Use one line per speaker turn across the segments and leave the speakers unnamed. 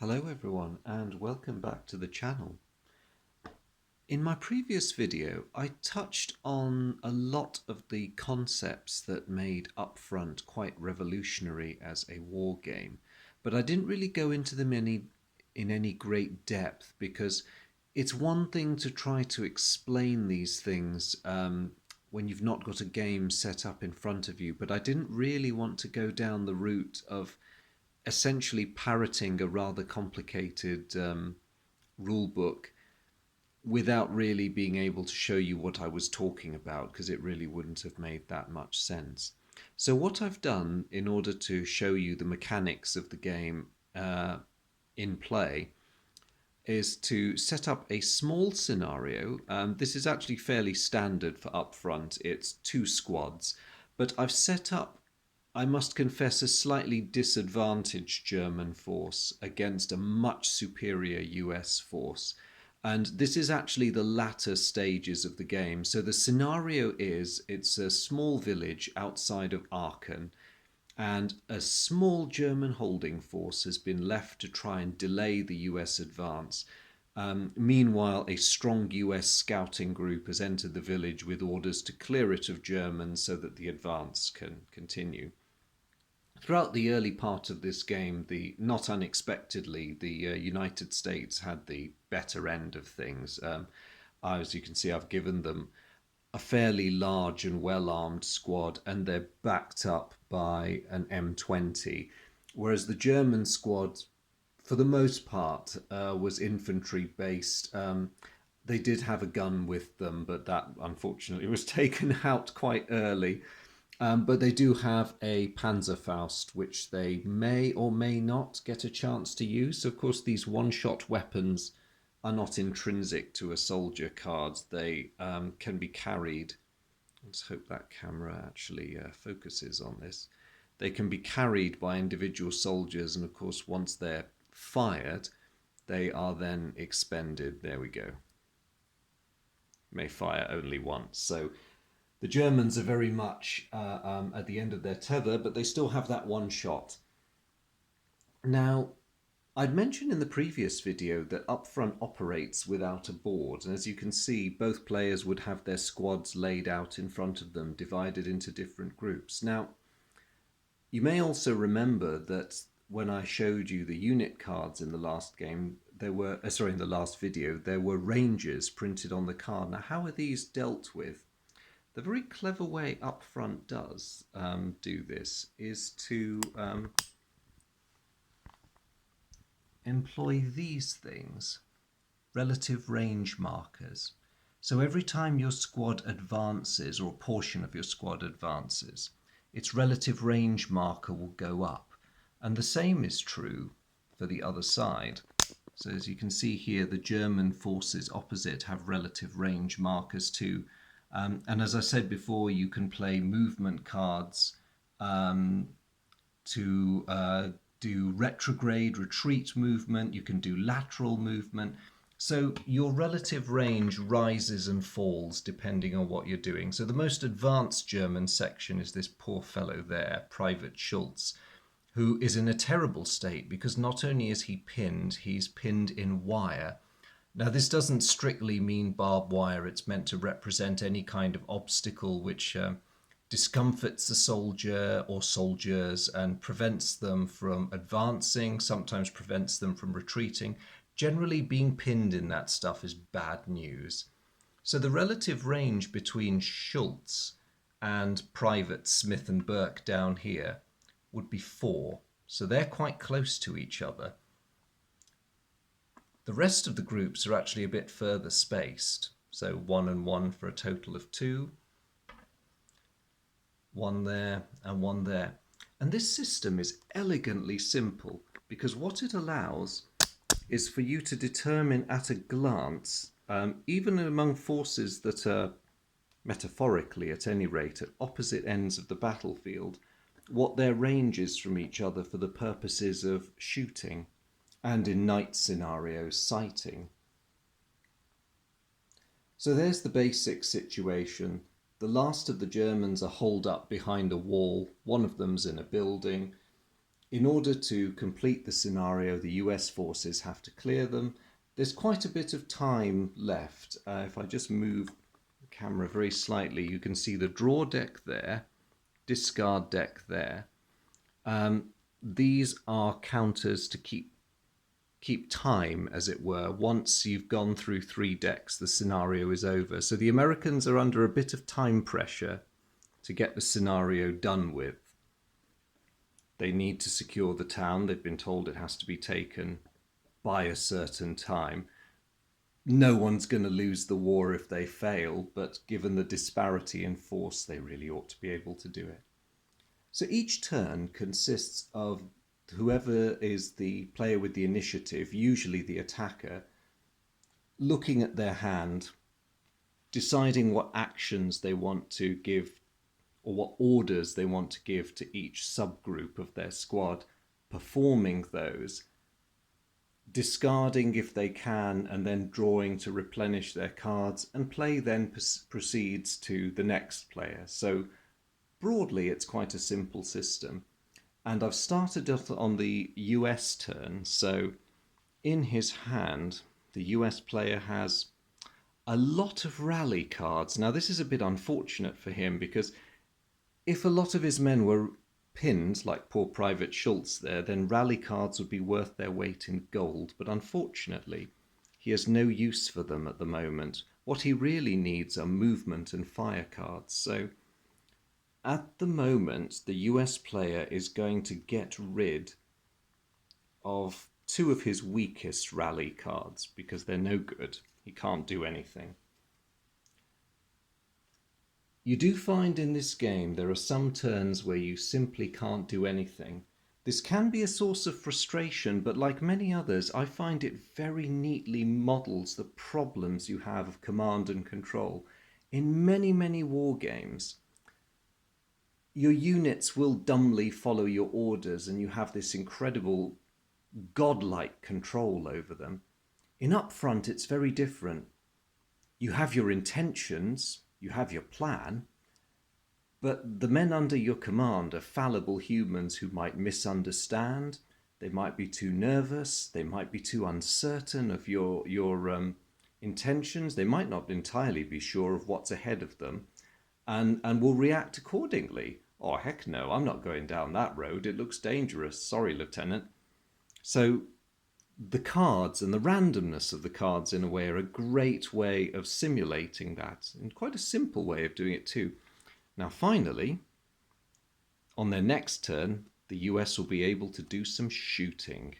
Hello everyone and welcome back to the channel. In my previous video I touched on a lot of the concepts that made Upfront quite revolutionary as a war game, but I didn't really go into them in any great depth because it's one thing to try to explain these things when you've not got a game set up in front of you, but I didn't really want to go down the route of essentially parroting a rather complicated rule book without really being able to show you what I was talking about, because it really wouldn't have made that much sense. So what I've done in order to show you the mechanics of the game in play is to set up a small scenario. This is actually fairly standard for Upfront. It's 2 squads, but I've set up, I must confess, a slightly disadvantaged German force against a much superior US force. And this is actually the latter stages of the game. So the scenario is, it's a small village outside of Aachen, and a small German holding force has been left to try and delay the US advance. Meanwhile, a strong US scouting group has entered the village with orders to clear it of Germans so that the advance can continue. Throughout the early part of this game, not unexpectedly, the United States had the better end of things. As you can see, I've given them a fairly large and well-armed squad, and they're backed up by an M20, whereas the German squad, for the most part, was infantry-based. They did have a gun with them, but that, unfortunately, was taken out quite early. But they do have a Panzerfaust, which they may or may not get a chance to use. Of course, these one-shot weapons are not intrinsic to a soldier card. They can be carried. Let's hope that camera actually focuses on this. They can be carried by individual soldiers, and of course, once they're fired, they are then expended. There we go. May fire only once. So the Germans are very much at the end of their tether, but they still have that one shot. Now, I'd mentioned in the previous video that Upfront operates without a board, and as you can see, both players would have their squads laid out in front of them, divided into different groups. Now, you may also remember that when I showed you the unit cards in the last game, in the last video, there were ranges printed on the card. Now, how are these dealt with? The very clever way Upfront does do this is to employ these things, relative range markers. So every time your squad advances, or a portion of your squad advances, its relative range marker will go up. And the same is true for the other side. So as you can see here, the German forces opposite have relative range markers too. And as I said before, you can play movement cards to do retrograde, retreat movement. You can do lateral movement. So your relative range rises and falls depending on what you're doing. So the most advanced German section is this poor fellow there, Pvt Schultz, who is in a terrible state because not only is he pinned, he's pinned in wire. Now, this doesn't strictly mean barbed wire. It's meant to represent any kind of obstacle which discomforts the soldier or soldiers and prevents them from advancing, sometimes prevents them from retreating. Generally, being pinned in that stuff is bad news. So the relative range between Schultz and Private Smith and Burke down here would be 4. So they're quite close to each other. The rest of the groups are actually a bit further spaced. So 1 and 1 for a total of 2. 1 there and 1 there. And this system is elegantly simple because what it allows is for you to determine at a glance, even among forces that are metaphorically, at any rate, at opposite ends of the battlefield, what their range is from each other for the purposes of shooting, and in night scenarios, sighting. So there's the basic situation. The last of the Germans are holed up behind a wall. One of them's in a building. In order to complete the scenario, the US forces have to clear them. There's quite a bit of time left. If I just move the camera very slightly, you can see the draw deck there, discard deck there. These are counters to keep time, as it were. Once you've gone through 3 decks, the scenario is over. So the Americans are under a bit of time pressure to get the scenario done with. They need to secure the town. They've been told it has to be taken by a certain time. No one's going to lose the war if they fail, but given the disparity in force, they really ought to be able to do it. So each turn consists of whoever is the player with the initiative, usually the attacker, looking at their hand, deciding what actions they want to give or what orders they want to give to each subgroup of their squad, performing those, discarding if they can, and then drawing to replenish their cards, and play then proceeds to the next player. So broadly, it's quite a simple system. And I've started on the US turn, so in his hand, the US player has a lot of rally cards. Now, this is a bit unfortunate for him, because if a lot of his men were pinned, like poor Pvt Schultz there, then rally cards would be worth their weight in gold. But unfortunately, he has no use for them at the moment. What he really needs are movement and fire cards. So at the moment, the US player is going to get rid of 2 of his weakest rally cards because they're no good. He can't do anything. You do find in this game there are some turns where you simply can't do anything. This can be a source of frustration, but like many others, I find it very neatly models the problems you have of command and control. In many, many war games, your units will dumbly follow your orders and you have this incredible godlike control over them. In Upfront, it's very different. You have your intentions, you have your plan, but the men under your command are fallible humans who might misunderstand. They might be too nervous. They might be too uncertain of your intentions. They might not entirely be sure of what's ahead of them, and will react accordingly. Oh, heck no, I'm not going down that road. It looks dangerous. Sorry, Lieutenant. So the cards and the randomness of the cards, in a way, are a great way of simulating that, and quite a simple way of doing it too. Now, finally, on their next turn, the US will be able to do some shooting,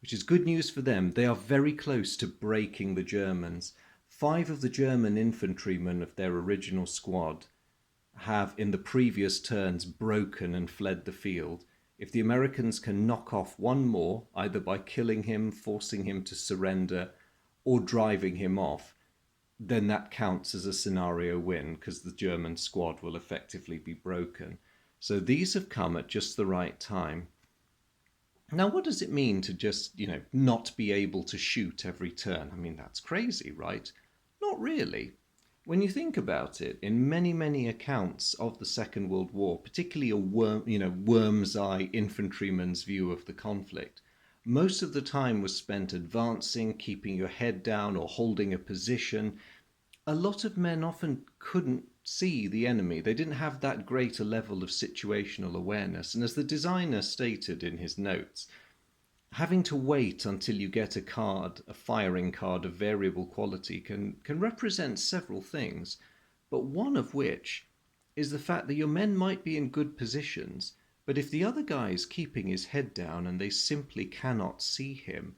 which is good news for them. They are very close to breaking the Germans. 5 of the German infantrymen of their original squad have, in the previous turns, broken and fled the field. If the Americans can knock off 1 more, either by killing him, forcing him to surrender, or driving him off, then that counts as a scenario win, because the German squad will effectively be broken. So these have come at just the right time. Now, what does it mean to just, not be able to shoot every turn? I mean, that's crazy, right? Not really. When you think about it, in many, many accounts of the Second World War, particularly a worm's eye infantryman's view of the conflict, most of the time was spent advancing, keeping your head down, or holding a position. A lot of men often couldn't see the enemy. They didn't have that great a level of situational awareness. And as the designer stated in his notes, having to wait until you get a card, a firing card of variable quality, can represent several things, but one of which is the fact that your men might be in good positions, but if the other guy is keeping his head down and they simply cannot see him,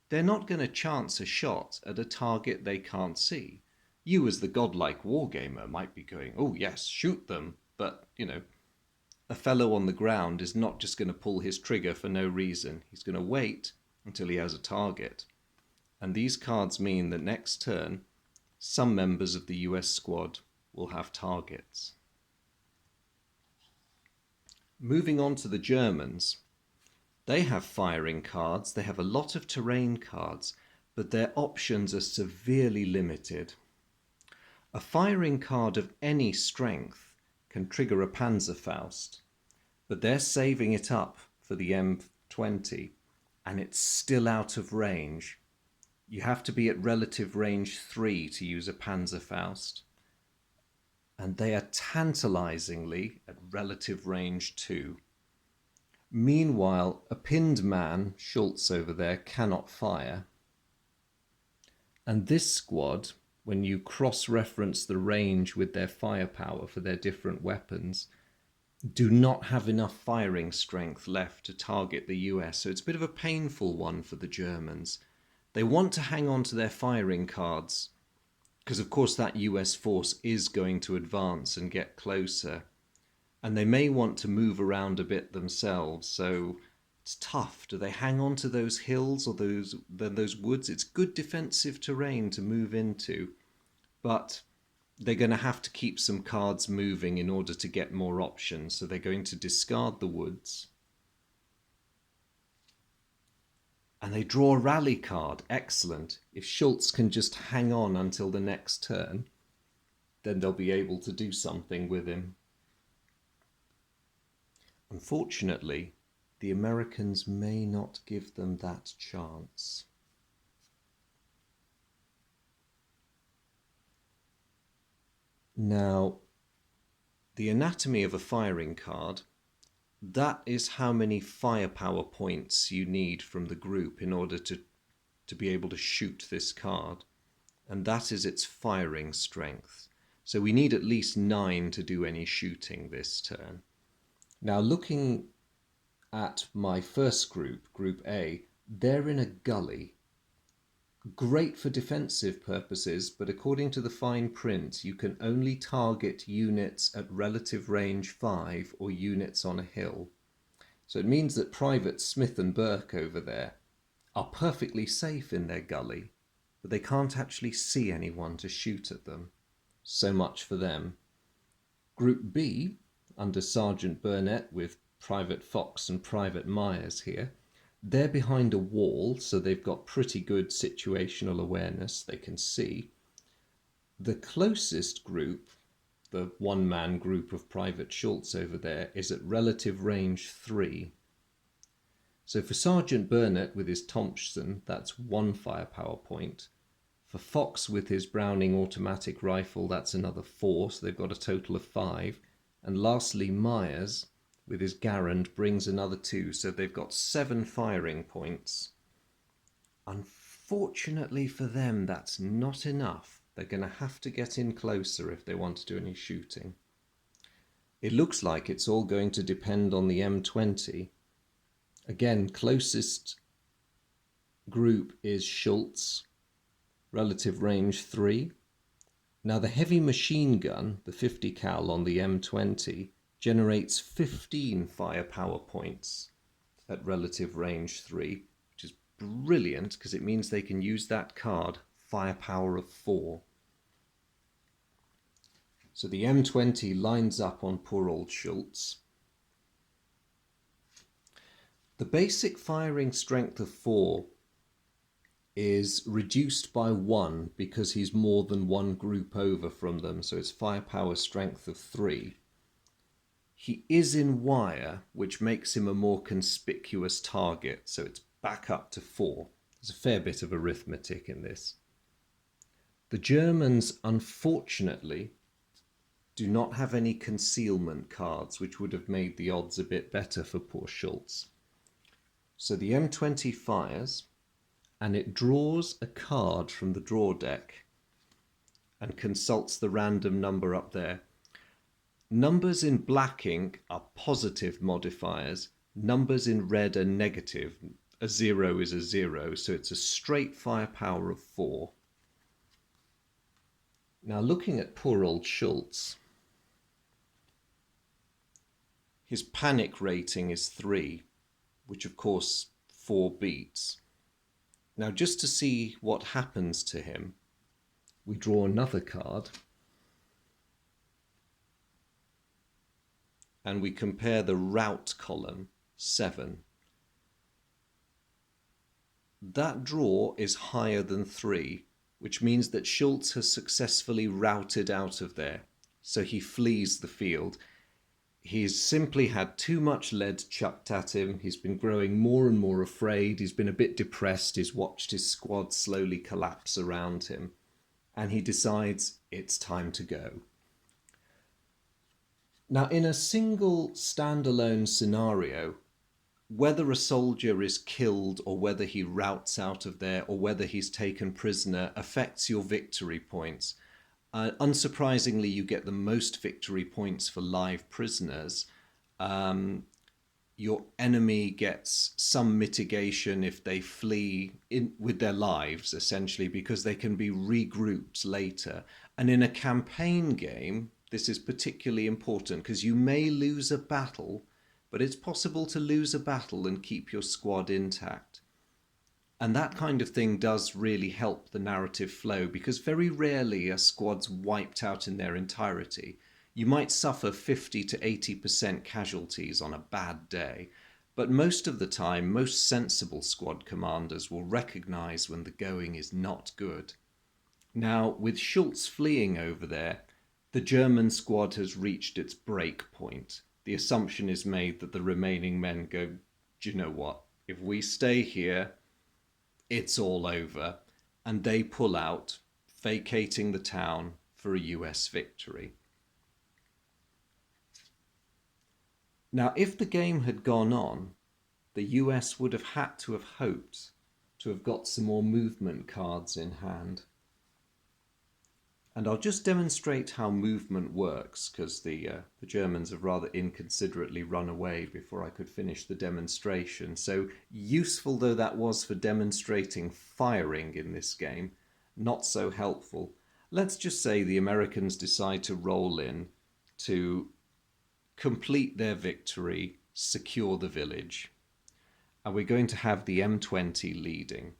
they're not going to chance a shot at a target they can't see. You, as the godlike wargamer, might be going, oh yes, shoot them, but, a fellow on the ground is not just going to pull his trigger for no reason. He's going to wait until he has a target. And these cards mean that next turn, some members of the US squad will have targets. Moving on to the Germans, they have firing cards, they have a lot of terrain cards, but their options are severely limited. A firing card of any strength can trigger a Panzerfaust, but they're saving it up for the M20 and it's still out of range. You have to be at relative range 3 to use a Panzerfaust, and they are tantalizingly at relative range 2. Meanwhile, a pinned man, Schultz over there, cannot fire. And this squad, when you cross-reference the range with their firepower for their different weapons, do not have enough firing strength left to target the US. So it's a bit of a painful one for the Germans. They want to hang on to their firing cards because, of course, that US force is going to advance and get closer. And they may want to move around a bit themselves. So it's tough. Do they hang on to those hills or those woods? It's good defensive terrain to move into, but they're going to have to keep some cards moving in order to get more options. So they're going to discard the woods. And they draw a rally card. Excellent. If Schultz can just hang on until the next turn, then they'll be able to do something with him. Unfortunately, the Americans may not give them that chance. Now, the anatomy of a firing card, that is how many firepower points you need from the group in order to be able to shoot this card. And that is its firing strength. So we need at least 9 to do any shooting this turn. Now, looking at my first group, Group A, they're in a gully. Great for defensive purposes, but according to the fine print, you can only target units at relative range 5 or units on a hill. So it means that Private Smith and Burke over there are perfectly safe in their gully, but they can't actually see anyone to shoot at them. So much for them. Group B, under Sergeant Burnett with Private Fox and Private Myers here, they're behind a wall, so they've got pretty good situational awareness. They can see. The closest group, the one-man group of Private Schultz over there, is at relative range 3. So for Sergeant Burnett with his Thompson, that's 1 firepower point. For Fox with his Browning automatic rifle, that's another 4, so they've got a total of 5. And lastly, Myers with his Garand brings another 2, so they've got 7 firing points. Unfortunately for them, that's not enough. They're going to have to get in closer if they want to do any shooting. It looks like it's all going to depend on the M20. Again, closest group is Schultz, relative range 3. Now the heavy machine gun, the 50 cal on the M20, generates 15 firepower points at relative range 3, which is brilliant because it means they can use that card, firepower of 4. So the M20 lines up on poor old Schultz. The basic firing strength of 4 is reduced by 1 because he's more than one group over from them, so it's firepower strength of 3. He is in wire, which makes him a more conspicuous target, so it's back up to 4. There's a fair bit of arithmetic in this. The Germans, unfortunately, do not have any concealment cards, which would have made the odds a bit better for poor Schultz. So the M20 fires, and it draws a card from the draw deck and consults the random number up there. Numbers in black ink are positive modifiers. Numbers in red are negative. A 0 is a 0, so it's a straight firepower of 4. Now looking at poor old Schultz, his panic rating is 3, which of course 4 beats. Now just to see what happens to him, we draw another card and we compare the Rout column, 7. That draw is higher than 3, which means that Schultz has successfully routed out of there, so he flees the field. He's simply had too much lead chucked at him. He's been growing more and more afraid. He's been a bit depressed. He's watched his squad slowly collapse around him. And he decides it's time to go. Now, in a single standalone scenario, whether a soldier is killed or whether he routs out of there or whether he's taken prisoner affects your victory points. Unsurprisingly, you get the most victory points for live prisoners. Your enemy gets some mitigation if they flee with their lives, essentially, because they can be regrouped later. And in a campaign game, this is particularly important because you may lose a battle, but it's possible to lose a battle and keep your squad intact. And that kind of thing does really help the narrative flow, because very rarely are squads wiped out in their entirety. You might suffer 50 to 80% casualties on a bad day, but most of the time, most sensible squad commanders will recognize when the going is not good. Now, with Schultz fleeing over there, the German squad has reached its break point. The assumption is made that the remaining men go, do you know what? If we stay here, it's all over. And they pull out, vacating the town for a US victory. Now, if the game had gone on, the US would have had to have hoped to have got some more movement cards in hand. And I'll just demonstrate how movement works, because the Germans have rather inconsiderately run away before I could finish the demonstration. So useful though that was for demonstrating firing in this game, not so helpful. Let's just say the Americans decide to roll in to complete their victory, secure the village. And we're going to have the M20 leading.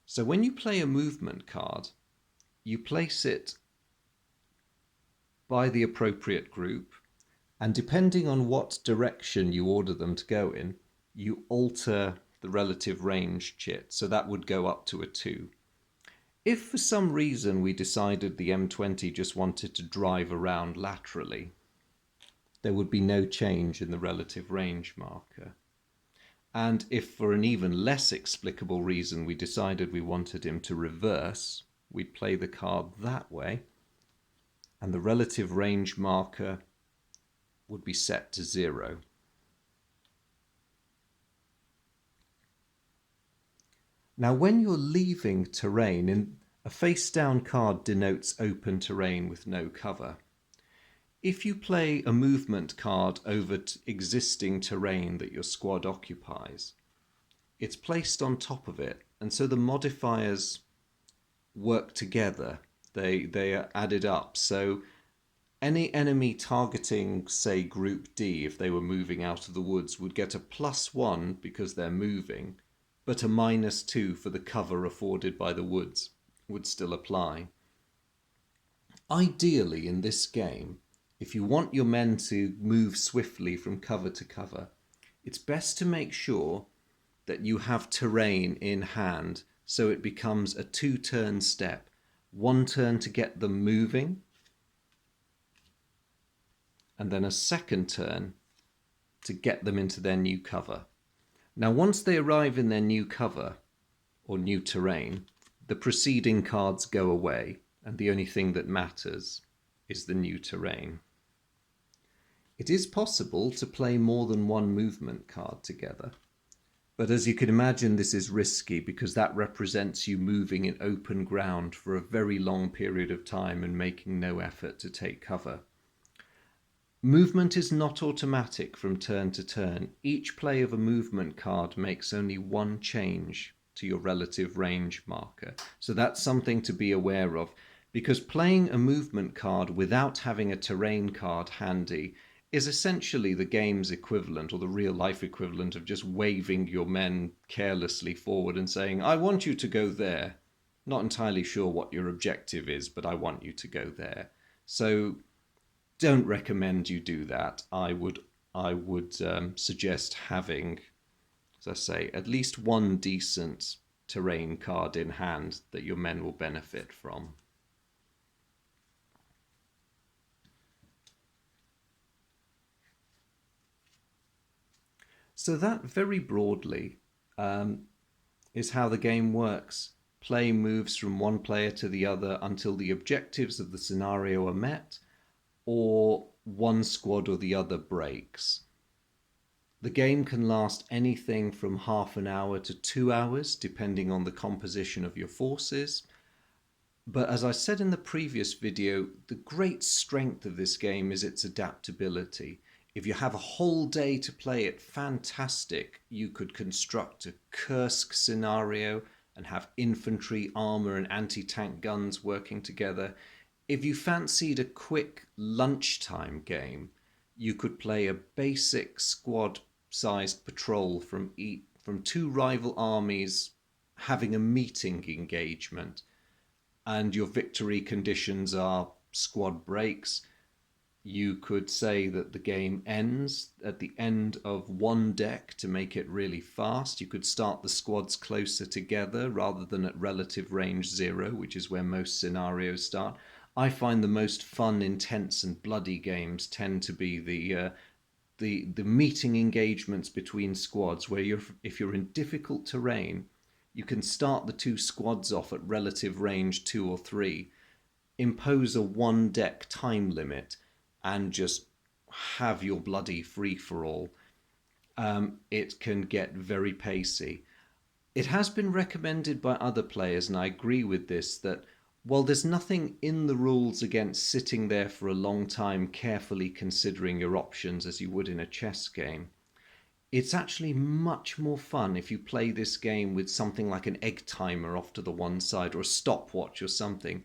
So when you play a movement card, you place it by the appropriate group, and depending on what direction you order them to go in, you alter the relative range chit, so that would go up to a 2. If for some reason we decided the M20 just wanted to drive around laterally, there would be no change in the relative range marker. And if for an even less explicable reason we decided we wanted him to reverse, we'd play the card that way, and the relative range marker would be set to 0. Now, when you're leaving terrain, a face-down card denotes open terrain with no cover. If you play a movement card over existing terrain that your squad occupies, it's placed on top of it, and so the modifiers work together. They are added up. So any enemy targeting, say, Group D, if they were moving out of the woods, would get a +1 because they're moving, but a -2 for the cover afforded by the woods would still apply. Ideally, in this game, if you want your men to move swiftly from cover to cover, it's best to make sure that you have terrain in hand, so it becomes a 2-turn step. 1 turn to get them moving, and then a 2nd turn to get them into their new cover. Now, once they arrive in their new cover or new terrain, the preceding cards go away, and the only thing that matters is the new terrain. It is possible to play more than one movement card together, but as you can imagine, this is risky because that represents you moving in open ground for a very long period of time and making no effort to take cover. Movement is not automatic from turn to turn. Each play of a movement card makes only one change to your relative range marker. So that's something to be aware of, because playing a movement card without having a terrain card handy is essentially the game's equivalent, or the real life equivalent, of just waving your men carelessly forward and saying, I want you to go there. Not entirely sure what your objective is, but I want you to go there. So don't recommend you do that. I would suggest having, as I say, at least one decent terrain card in hand that your men will benefit from. So that very broadly is how the game works. Play moves from one player to the other until the objectives of the scenario are met, or one squad or the other breaks. The game can last anything from half an hour to 2 hours, depending on the composition of your forces. But as I said in the previous video, the great strength of this game is its adaptability. If you have a whole day to play it, fantastic. You could construct a Kursk scenario and have infantry, armor, and anti-tank guns working together. If you fancied a quick lunchtime game, you could play a basic squad-sized patrol from two rival armies having a meeting engagement, and your victory conditions are squad breaks. You could say that the game ends at the end of one deck to make it really fast. You could start the squads closer together rather than at relative range 0, which is where most scenarios start. I find the most fun, intense, and bloody games tend to be the meeting engagements between squads, where if you're in difficult terrain, you can start the two squads off at relative range 2 or 3, impose a one deck time limit, and just have your bloody free-for-all. It can get very pacey. It has been recommended by other players, and I agree with this, that while there's nothing in the rules against sitting there for a long time carefully considering your options as you would in a chess game, it's actually much more fun if you play this game with something like an egg timer off to the one side, or a stopwatch or something.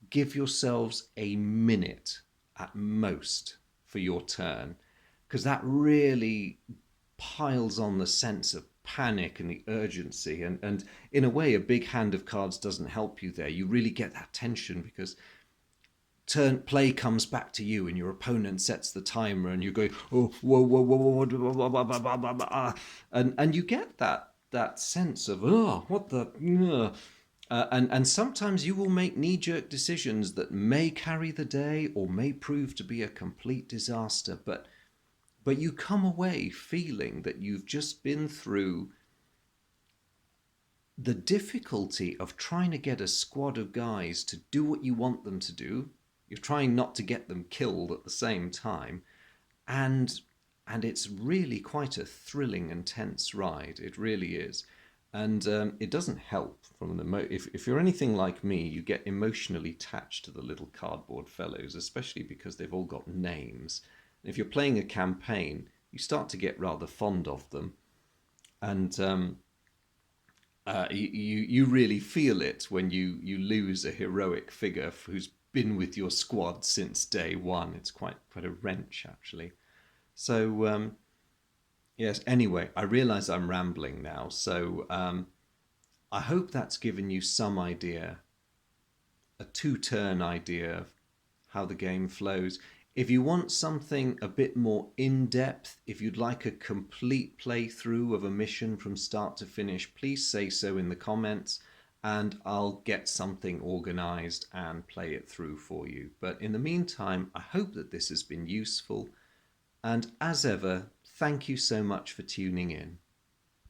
Give yourselves a minute at most for your turn, because that really piles on the sense of panic and the urgency. And in a way, a big hand of cards doesn't help you there. You really get that tension because play comes back to you and your opponent sets the timer and you go, oh, whoa, whoa, whoa, whoa, whoa, whoa, whoa, whoa, whoa, and you get that sense of, oh, what the, and sometimes you will make knee-jerk decisions that may carry the day or may prove to be a complete disaster, but you come away feeling that you've just been through the difficulty of trying to get a squad of guys to do what you want them to do. You're trying not to get them killed at the same time, and it's really quite a thrilling and tense ride. It really is. And it doesn't help from if you're anything like me, you get emotionally attached to the little cardboard fellows, especially because they've all got names. And if you're playing a campaign, you start to get rather fond of them, and you really feel it when you lose a heroic figure who's been with your squad since day one. It's quite a wrench, actually. So yes, anyway, I realize I'm rambling now, so I hope that's given you some idea, a two-turn idea of how the game flows. If you want something a bit more in-depth, if you'd like a complete playthrough of a mission from start to finish, please say so in the comments, and I'll get something organized and play it through for you. But in the meantime, I hope that this has been useful, and as ever, thank you so much for tuning in.